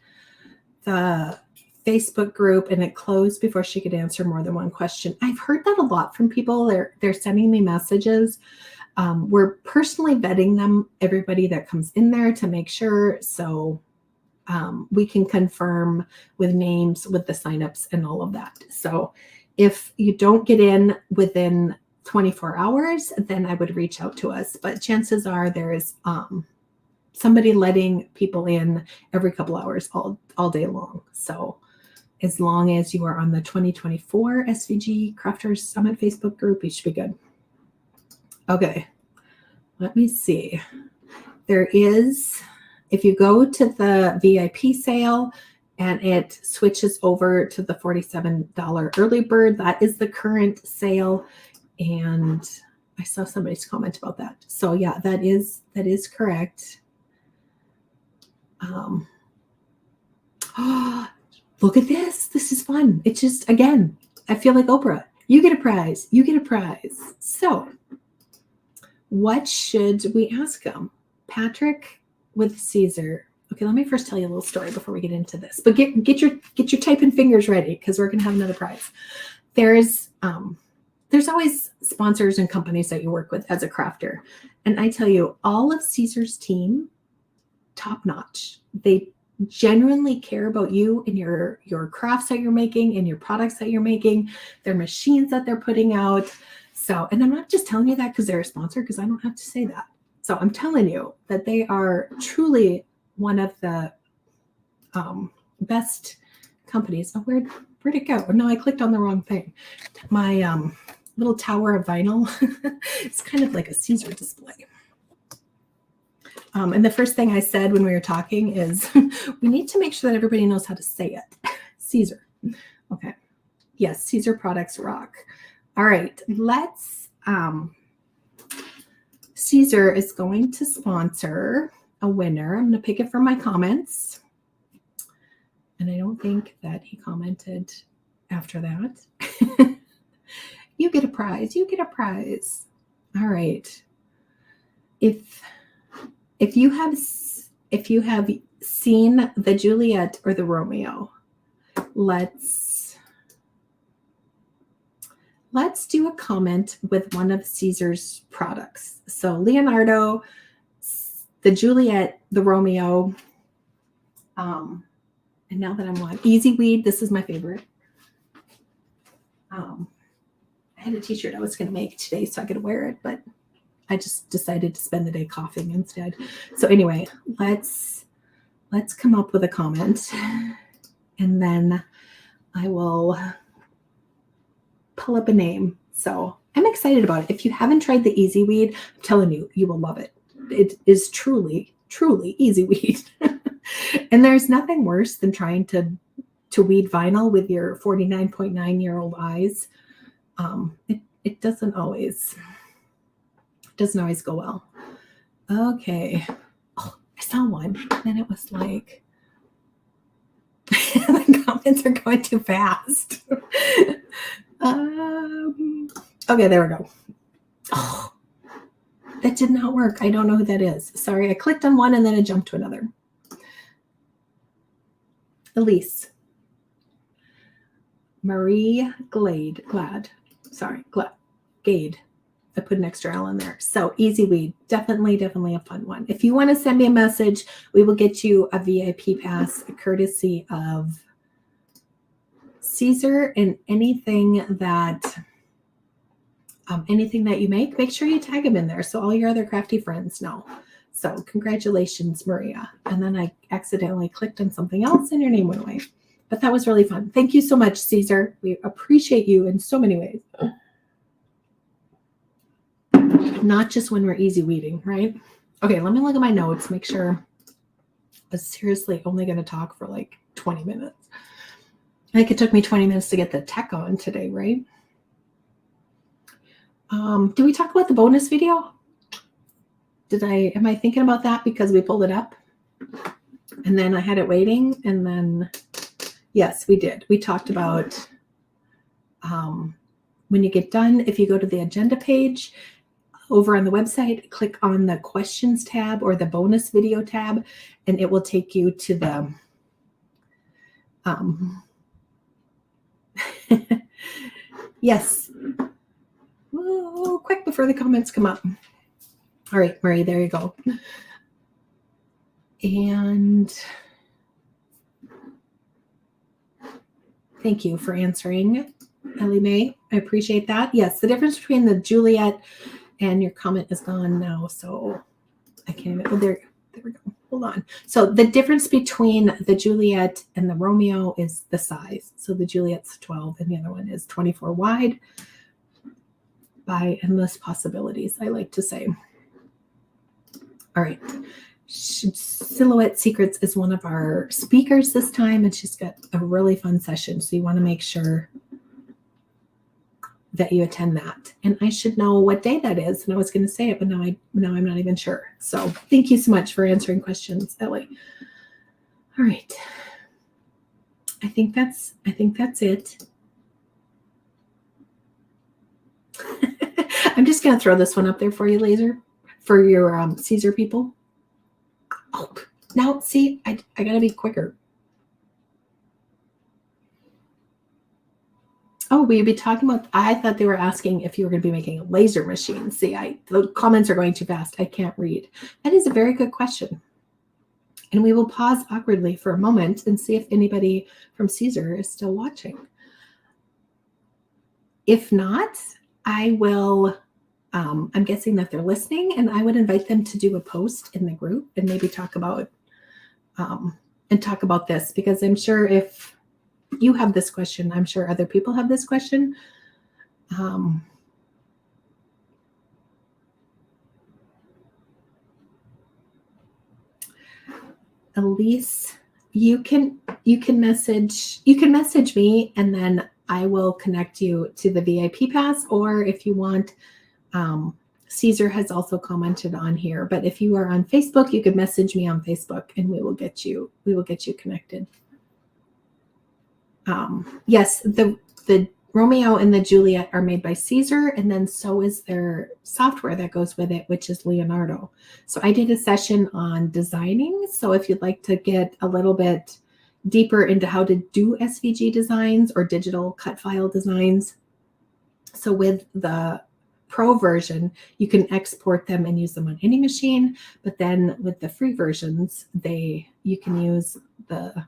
the Facebook group and it closed before she could answer more than one question. I've heard that a lot from people. They're sending me messages. We're personally vetting everybody that comes in there to make sure. So we can confirm with names, with the signups and all of that. So if you don't get in within 24 hours, then I would reach out to us. But chances are there is somebody letting people in every couple hours all day long. So as long as you are on the 2024 SVG Crafters Summit Facebook group, you should be good. Okay, let me see. There is, if you go to the VIP sale and it switches over to the $47 early bird, that is the current sale. And I saw somebody's comment about that. So yeah, that is correct. Oh, look at this. This is fun. It's just, again, I feel like Oprah. You get a prize. You get a prize. So what should we ask them? Patrick with Caesar. Okay, let me first tell you a little story before we get into this. But get your typing fingers ready because we're gonna have another prize. There's always sponsors and companies that you work with as a crafter. And I tell you, all of Caesar's team, top notch. They genuinely care about you and your crafts that you're making and your products that you're making, their machines that they're putting out. So, and I'm not just telling you that because they're a sponsor, because I don't have to say that. So I'm telling you that they are truly one of the best companies. Oh, where'd it go? No, I clicked on the wrong thing. My little tower of vinyl. It's kind of like a Caesar display. And the first thing I said when we were talking is we need to make sure that everybody knows how to say it. Caesar. Okay. Yes, Caesar products rock. All right, let's, Caesar is going to sponsor a winner. I'm going to pick it from my comments. And I don't think that he commented after that. You get a prize. You get a prize. All right. If you have seen the Juliet or the Romeo, let's do a comment with one of Caesar's products. So Leonardo, the Juliet, the Romeo, and now that I'm on Easy Weed, this is my favorite. I had a t-shirt I was going to make today so I could wear it, but I just decided to spend the day coughing instead. So anyway, let's come up with a comment, and then I will pull up a name. So I'm excited about it. If you haven't tried the Easy Weed, I'm telling you, you will love it. It is truly, truly Easy Weed. And there's nothing worse than trying to weed vinyl with your 49.9-year-old eyes. It doesn't always go well. Okay. Oh, I saw one. And it was like, the comments are going too fast. Okay, there we go. Oh, that did not work. I don't know who that is. Sorry, I clicked on one and then I jumped to another. Elise. Marie Gade. I put an extra L in there. So Easy Weed, definitely a fun one. If you want to send me a message, we will get you a VIP pass courtesy of Caesar, and anything that you make sure you tag them in there so all your other crafty friends know. So congratulations, Maria. And then I accidentally clicked on something else and your name went away. But that was really fun. Thank you so much, Caesar. We appreciate you in so many ways. Not just when we're easy weeding, right? Okay, let me look at my notes, make sure I was seriously only going to talk for like 20 minutes. I think it took me 20 minutes to get the tech on today, right? Did we talk about the bonus video? Am I thinking about that because we pulled it up and then I had it waiting, and then yes, we did. We talked about when you get done, if you go to the agenda page over on the website, click on the questions tab or the bonus video tab, and it will take you to the yes. Whoa, quick before the comments come up. All right, Marie, there you go. And Thank you for answering, Ellie Mae. I appreciate that. Yes, the difference between the Juliet and your comment is gone now, so I can't even. Oh, there we go. Hold on. So the difference between the Juliet and the Romeo is the size. So the Juliet's 12 and the other one is 24 wide by endless possibilities, I like to say. All right. Silhouette Secrets is one of our speakers this time, and she's got a really fun session. So you want to make sure that you attend that. And I should know what day that is. And I was going to say it, but now I'm not even sure. So thank you so much for answering questions, Ellie. All right. I think that's it. I'm just going to throw this one up there for you, Laser, for your Caesar people. Oh, now see, I got to be quicker. Oh, we'd be talking about, I thought they were asking if you were going to be making a laser machine. See, the comments are going too fast. I can't read. That is a very good question. And we will pause awkwardly for a moment and see if anybody from Caesar is still watching. If not, I will, I'm guessing that they're listening, and I would invite them to do a post in the group and maybe talk about this, because I'm sure if you have this question, I'm sure other people have this question. Elise, you can message me, and then I will connect you to the VIP pass, or if you want, Caesar has also commented on here, but if you are on Facebook, you could message me on Facebook and we will get you connected. Yes, the Romeo and the Juliet are made by Caesar, and then so is their software that goes with it, which is Leonardo. So I did a session on designing. So if you'd like to get a little bit deeper into how to do SVG designs or digital cut file designs, so with the Pro version, you can export them and use them on any machine. But then with the free versions, you can use the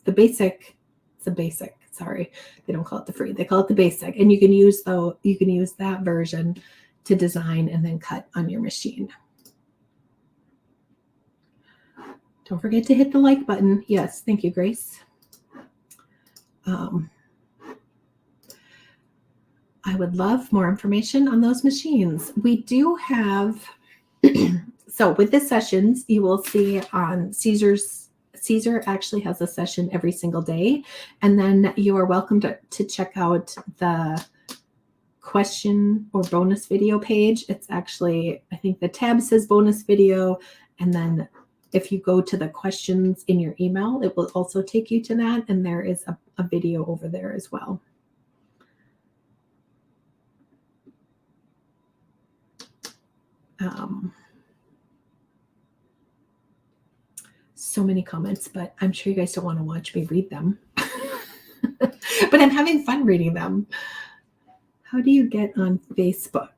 basic. It's a basic. Sorry, they don't call it the free. They call it the basic, and you can use that version to design and then cut on your machine. Don't forget to hit the like button. Yes, thank you, Grace. I would love more information on those machines. We do have, so with the sessions, you will see on Caesar actually has a session every single day. And then you are welcome to check out the question or bonus video page. It's actually, I think the tab says bonus video. And then if you go to the questions in your email, it will also take you to that. And there is a video over there as well. So many comments, but I'm sure you guys don't want to watch me read them. But I'm having fun reading them. How do you get on Facebook?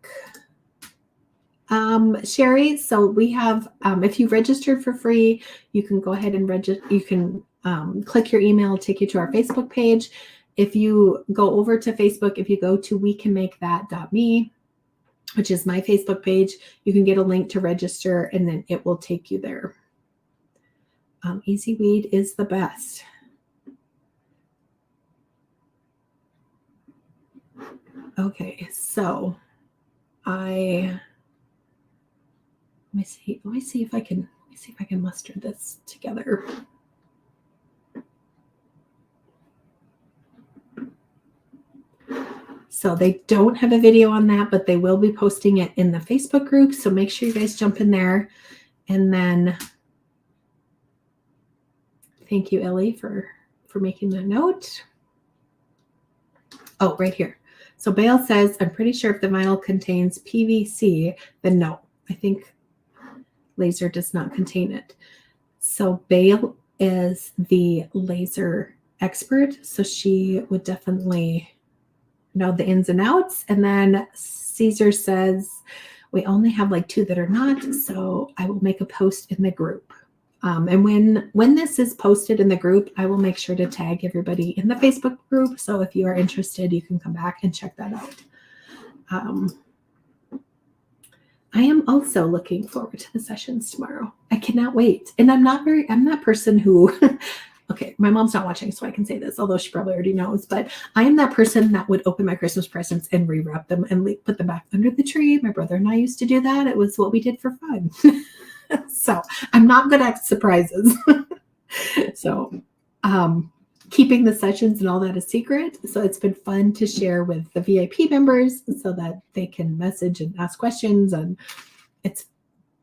Sherry, so we have, if you registered for free, you can go ahead and register. You can click your email, take you to our Facebook page. If you go over to Facebook, if you go to wecanmakethat.me, which is my Facebook page, you can get a link to register, and then it will take you there. Easy Weed is the best. Okay, so let me see if I can muster this together. So they don't have a video on that, but they will be posting it in the Facebook group. So make sure you guys jump in there. And then thank you, Ellie, for making that note. Oh, right here. So Bale says, I'm pretty sure if the vinyl contains PVC, then no. I think laser does not contain it. So Bale is the laser expert. So she would definitely know the ins and outs. And then Caesar says, we only have like 2 that are not. So I will make a post in the group. And when this is posted in the group, I will make sure to tag everybody in the Facebook group. So if you are interested, you can come back and check that out. I am also looking forward to the sessions tomorrow. I cannot wait. And I'm that person who, okay, my mom's not watching, so I can say this, although she probably already knows, but I am that person that would open my Christmas presents and rewrap them and put them back under the tree. My brother and I used to do that. It was what we did for fun. So I'm not good at surprises. So keeping the sessions and all that a secret. So it's been fun to share with the VIP members so that they can message and ask questions. And it's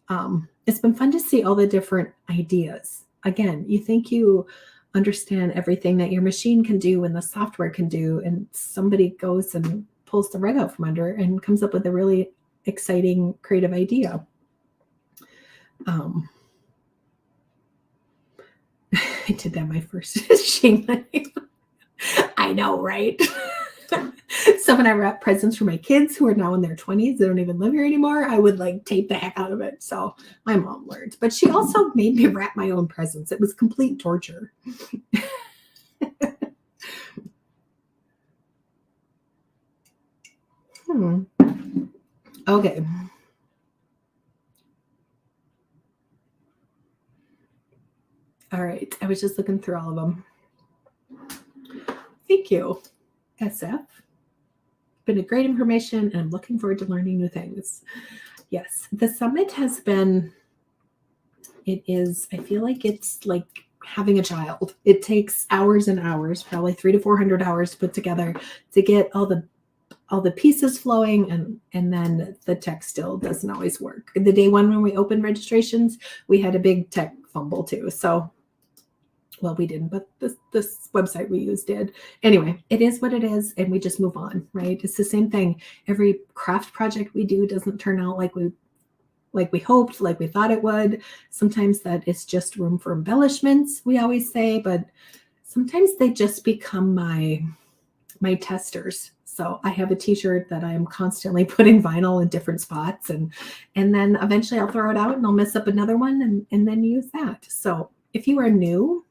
been fun to see all the different ideas. Again, you think you understand everything that your machine can do and the software can do, and somebody goes and pulls the rug out from under and comes up with a really exciting, creative idea. I did that my first shame. I know, right? So when I wrap presents for my kids who are now in their 20s, they don't even live here anymore, I would like tape the heck out of it. So my mom learned, but she also made me wrap my own presents. It was complete torture. Okay. All right. I was just looking through all of them. Thank you, SF. Been a great information, and I'm looking forward to learning new things. Yes, the summit has been, I feel like it's like having a child. It takes hours and hours, probably 300 to 400 hours to put together to get all the pieces flowing, and then the tech still doesn't always work. The day one when we opened registrations, we had a big tech fumble too. So, well, we didn't, but this website we used did. Anyway, it is what it is, and we just move on, right? It's the same thing. Every craft project we do doesn't turn out like we hoped, like we thought it would. Sometimes that is just room for embellishments, we always say, but sometimes they just become my testers. So I have a t-shirt that I'm constantly putting vinyl in different spots, and then eventually I'll throw it out and I'll mess up another one and then use that. So if you are new,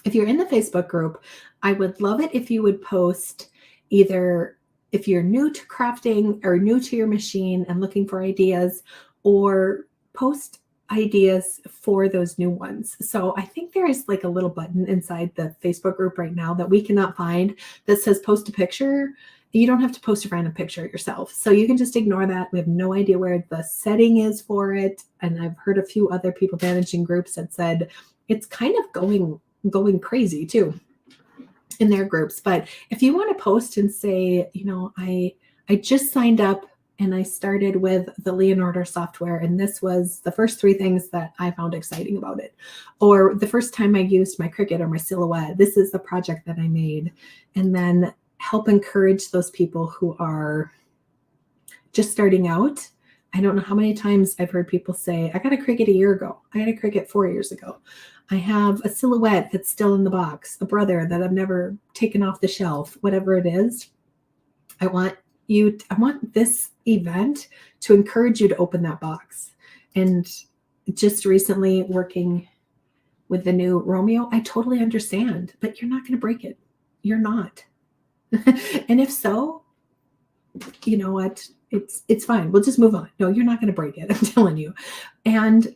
if you're in the Facebook group, I would love it if you would post either if you're new to crafting or new to your machine and looking for ideas, or post ideas for those new ones. So I think there is like a little button inside the Facebook group right now that we cannot find that says post a picture. You don't have to post a random picture yourself. So you can just ignore that. We have no idea where the setting is for it. And I've heard a few other people managing groups that said it's kind of going crazy too in their groups. But if you want to post and say, I just signed up and I started with the Leonardo software, and this was the first 3 things that I found exciting about it. Or the first time I used my Cricut or my Silhouette, this is the project that I made. And then help encourage those people who are just starting out. I don't know how many times I've heard people say, I got a Cricut a year ago. I got a Cricut 4 years ago. I have a Silhouette that's still in the box, a Brother that I've never taken off the shelf, whatever it is. I want this event to encourage you to open that box. And just recently working with the new Romeo, I totally understand, but you're not going to break it. You're not. And if so, you know what? It's fine. We'll just move on. No, you're not going to break it. I'm telling you. And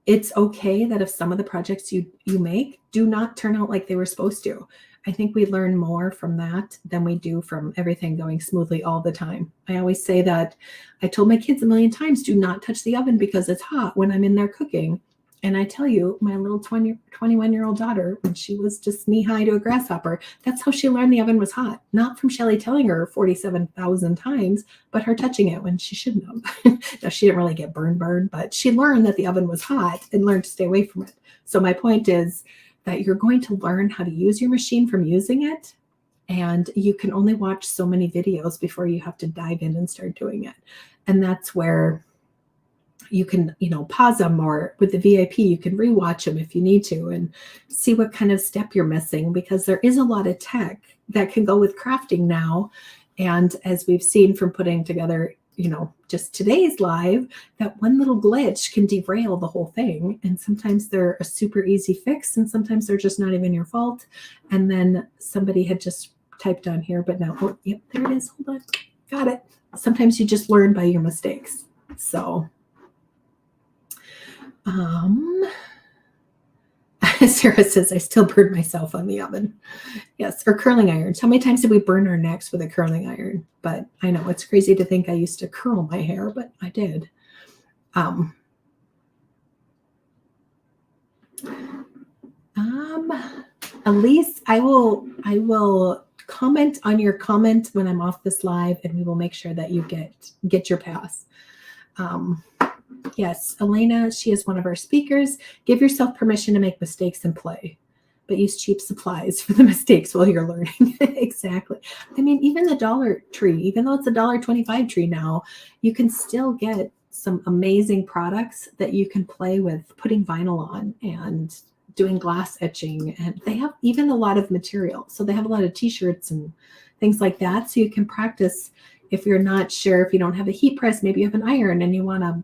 it's okay that if some of the projects you make do not turn out like they were supposed to. I think we learn more from that than we do from everything going smoothly all the time. I always say that I told my kids a million times, do not touch the oven because it's hot when I'm in there cooking. And I tell you, my little 21-year-old daughter, when she was just knee-high to a grasshopper, that's how she learned the oven was hot. Not from Shelly telling her 47,000 times, but her touching it when she shouldn't have. Now, she didn't really get burned, but she learned that the oven was hot and learned to stay away from it. So my point is that you're going to learn how to use your machine from using it. And you can only watch so many videos before you have to dive in and start doing it. And that's where you can, pause them, or with the VIP, you can rewatch them if you need to and see what kind of step you're missing, because there is a lot of tech that can go with crafting now. And as we've seen from putting together just today's live, that one little glitch can derail the whole thing. And sometimes they're a super easy fix, and sometimes they're just not even your fault. And then somebody had just typed on here, but now, oh, yep, there it is. Hold on. Got it. Sometimes you just learn by your mistakes. So, Sarah says, I still burn myself on the oven. Yes, or curling irons. How many times did we burn our necks with a curling iron? But I know it's crazy to think I used to curl my hair, but I did. Elise, I will comment on your comment when I'm off this live, and we will make sure that you get your pass. Yes, Elena, she is one of our speakers. Give yourself permission to make mistakes and play, but use cheap supplies for the mistakes while you're learning. Exactly. I mean, even the Dollar Tree, even though it's a $1.25 tree now, you can still get some amazing products that you can play with putting vinyl on and doing glass etching. And they have even a lot of material. So they have a lot of t-shirts and things like that. So you can practice if you're not sure, if you don't have a heat press, maybe you have an iron and you want to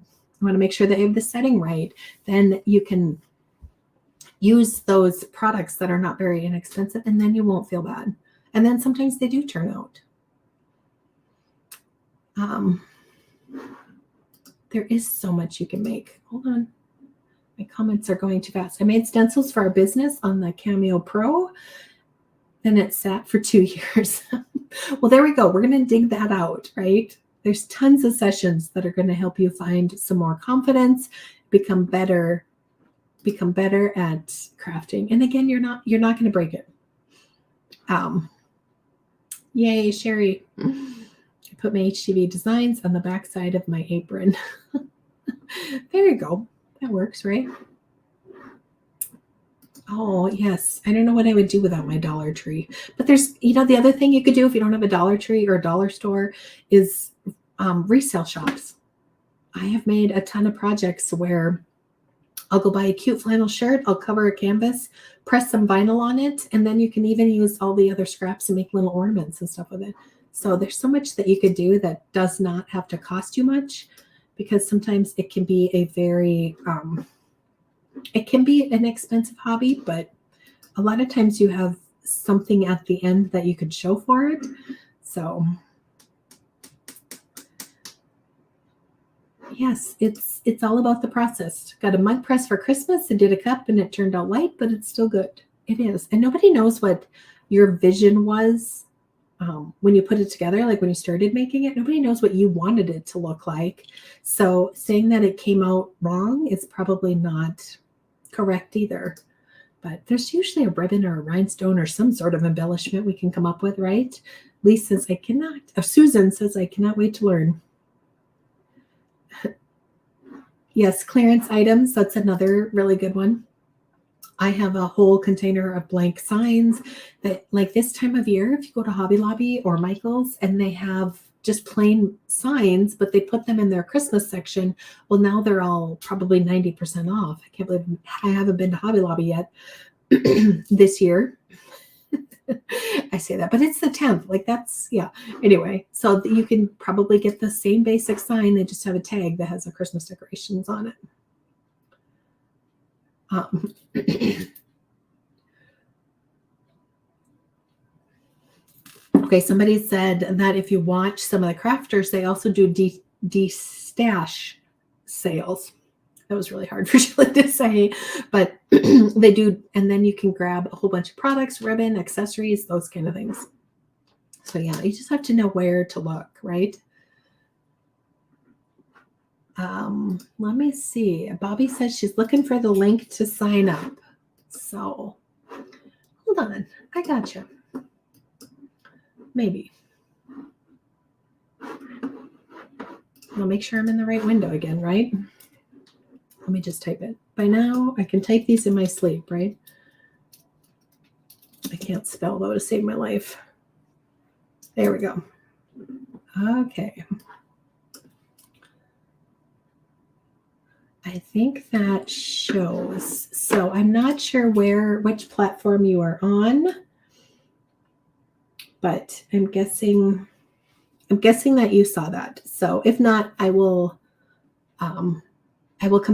make sure that you have the setting right, then you can use those products that are not very inexpensive, and then you won't feel bad. And then sometimes they do turn out. There is so much you can make. Hold on. My comments are going too fast. I made stencils for our business on the Cameo Pro, and it sat for 2 years. Well, there we go. We're going to dig that out, right? There's tons of sessions that are going to help you find some more confidence, become better at crafting. And again, you're not going to break it. Yay, Sherry. I put my HTV designs on the back side of my apron. There you go. That works, right? Oh, yes. I don't know what I would do without my Dollar Tree. But there's, the other thing you could do if you don't have a Dollar Tree or a dollar store is resale shops. I have made a ton of projects where I'll go buy a cute flannel shirt, I'll cover a canvas, press some vinyl on it, and then you can even use all the other scraps and make little ornaments and stuff with it. So there's so much that you could do that does not have to cost you much, because sometimes it can be a very, it can be an expensive hobby, but a lot of times you have something at the end that you could show for it. So yes, it's all about the process. Got a mug press for Christmas and did a cup, and it turned out light, but it's still good. It is. And nobody knows what your vision was when you put it together, like when you started making it. Nobody knows what you wanted it to look like. So saying that it came out wrong is probably not correct either. But there's usually a ribbon or a rhinestone or some sort of embellishment we can come up with, right? Lisa says, Susan says, I cannot wait to learn. Yes, clearance items. That's another really good one. I have a whole container of blank signs that, like this time of year, if you go to Hobby Lobby or Michael's and they have just plain signs, but they put them in their Christmas section. Well, now they're all probably 90% off. I can't believe I haven't been to Hobby Lobby yet this year. I say that, but it's the 10th. Like that's, yeah. Anyway, so you can probably get the same basic sign. They just have a tag that has the Christmas decorations on it. Okay, somebody said that if you watch some of the crafters, they also do de-stash sales. That was really hard for Shelley to say, but they do. And then you can grab a whole bunch of products, ribbon, accessories, those kind of things. So yeah, you just have to know where to look, right? Let me see. Bobby says she's looking for the link to sign up. So hold on. I got you. Maybe. I'll make sure I'm in the right window again, right? Let me just type it. By now, I can type these in my sleep, right? I can't spell, though, to save my life. There we go. Okay. I think that shows. So I'm not sure which platform you are on, but I'm guessing I'm guessing that you saw that. So if not, I will come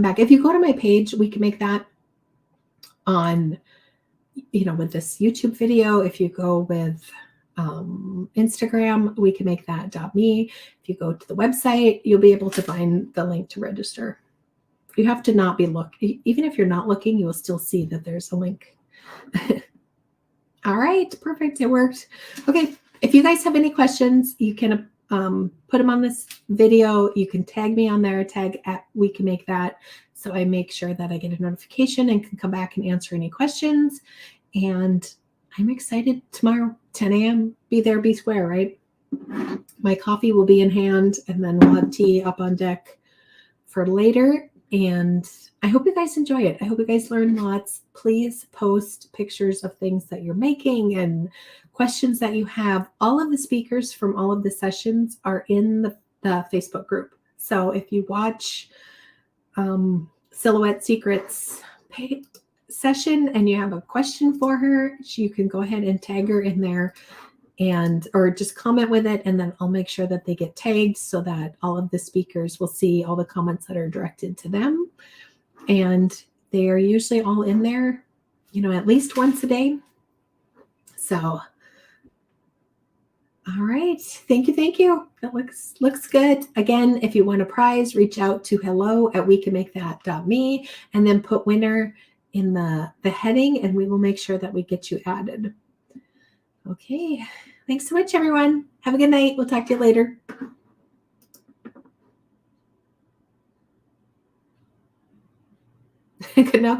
back. If you go to my page, we can make that on, with this YouTube video. If you go with Instagram, we can make that .me. If you go to the website, you'll be able to find the link to register. You have to not be even if you're not looking, you will still see that there's a link. All right, perfect. It worked. Okay. If you guys have any questions, you can put them on this video. You can tag me on there, tag at We Can Make That. So I make sure that I get a notification and can come back and answer any questions. And I'm excited tomorrow, 10 a.m. Be there, be square, right? My coffee will be in hand, and then we'll have tea up on deck for later. And I hope you guys enjoy it. I hope you guys learn lots. Please post pictures of things that you're making and questions that you have. All of the speakers from all of the sessions are in the Facebook group. So if you watch Silhouette Secrets session and you have a question for her, you can go ahead and tag her in there, or just comment with it, and then I'll make sure that they get tagged so that all of the speakers will see all the comments that are directed to them. And they are usually all in there, at least once a day. So, all right. Thank you. That looks good. Again, if you want a prize, reach out to hello@wecanmakethat.me and then put winner in the heading, and we will make sure that we get you added. Okay. Thanks so much, everyone. Have a good night. We'll talk to you later. Good night.